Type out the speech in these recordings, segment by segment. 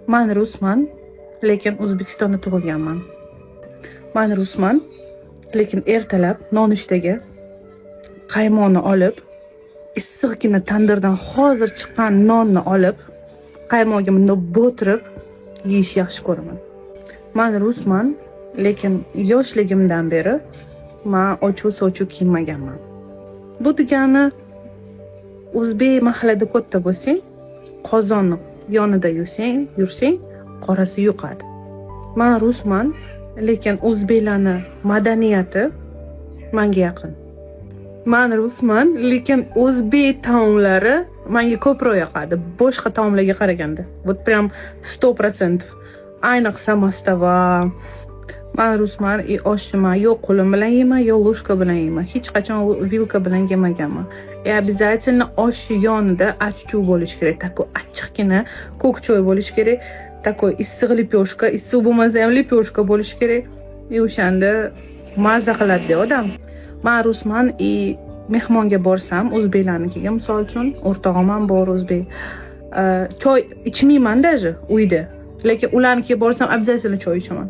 Men rusman, lekin O'zbekistonda tug'ilganman. Men rusman, lekin ertalab nonushtaga qaymoqni olib, issiqgina tandirdan hozir chiqqan nonni olib, qaymoqga bunday bo'tirib yeyish yaxshi ko'raman. Men rusman, lekin yoshligimdan beri men ochuv-sochuv kiymaganman. Bu degani o'zbek mahallada katta bo'lsang, qozonni yonida yursang, qorasi yuqadi. Men rusman, lekin o'zbeklarning madaniyati menga yaqin. Men rusman, lekin o'zbek taomlari menga ko'proq yoqadi, boshqa taomlarga qaraganda. Вот прям 100%. Ayniqsa mastava. Men rusman, oshni yo qo'lim bilan yeyman, yo ложка bilan yeyman. Hech qachon vilka bilan yemaganman. Обязательно osh yonida achchuv bo'lish kerak. Такой achchiqgina ko'k choy bo'lish kerak. Такой issiq lipyoshka, issiq bo'lmasa ham lipyoshka bo'lish kerak. O'shanda mazza qiladi odam. Men rusman, mehmonga borsam, o'zbeklarnikiga, misol uchun, o'rtog'im ham bor o'zbek. Choy ichmayman даже uyda. Lekin ularnikiga borsam, обязательно choy ichaman.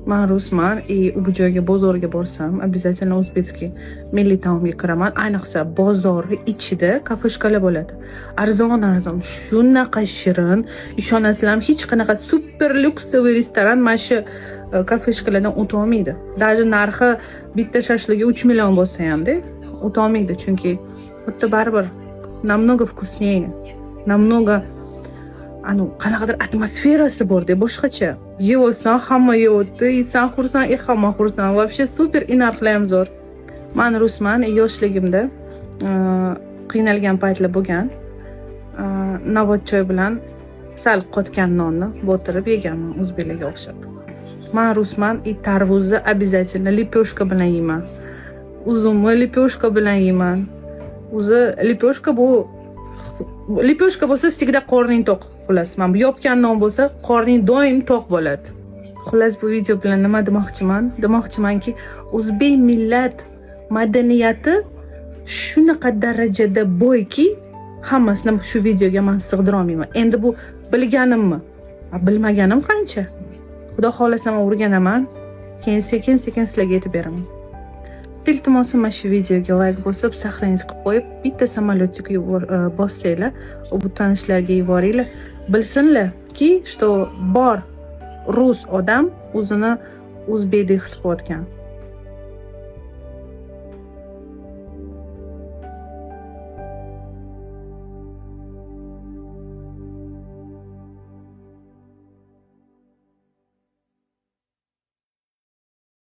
Men rusman, bu joyga bozorga borsam, обязательно o'zbekskiy milliy taomga kiraman. Ayniqsa bozor ichida kafeshkalar bo'ladi. Arzon, shunaqa shirin. Ishonasizlarmi, hech qanaqa super lyuksoviy restoran mana shu kafeshkalardan o'tolmaydi. Даже narxi bitta shashligiga 3 million bo'lsa hamda o'tolmaydi, chunki bitta baribir намного вкуснее, намного qanaqadir atmosferasi bor-da, boshqacha. Yeyolsan, hamma yeyapti, sen xursand, hamma xursand. Вообще super, narxlar ham zo'r. Men rusman, yoshligimda qiynalgan paytlar bo'lgan. Navot choy bilan sal qotgan nonni bo'tirib yeganman, o'zbeklarga o'xshab. Men rusman, tarvuzni обязательно lipyoshka bilan yeyman. Uzumni lipyoshka bilan yeyman. O'zi lipyoshka bo'lsa всегда qorning to'q. Xullas, men bu yopgan non bo'lsa, qorning doim to'q bo'ladi. Xullas, bu video bilan nima demoqchiman? Demoqchimanki, o'zbek millat madaniyati shunaqa darajada boyki, hammasini shu videoga men sig'dira olmayman. Endi bu bilganimmi? Bilmaganim qancha? Xudo xolasa men o'rganaman, keyin sekin sizlarga aytib beraman. Iltimosim, mana shu videoga like bosib, sahrangiz qilib qo'yib, bitta samolyotga bossanglar, bu tanishlarga yuboringlar, bilsinlarki, что bor rus odam o'zini o'zbekdek his qilayotgan.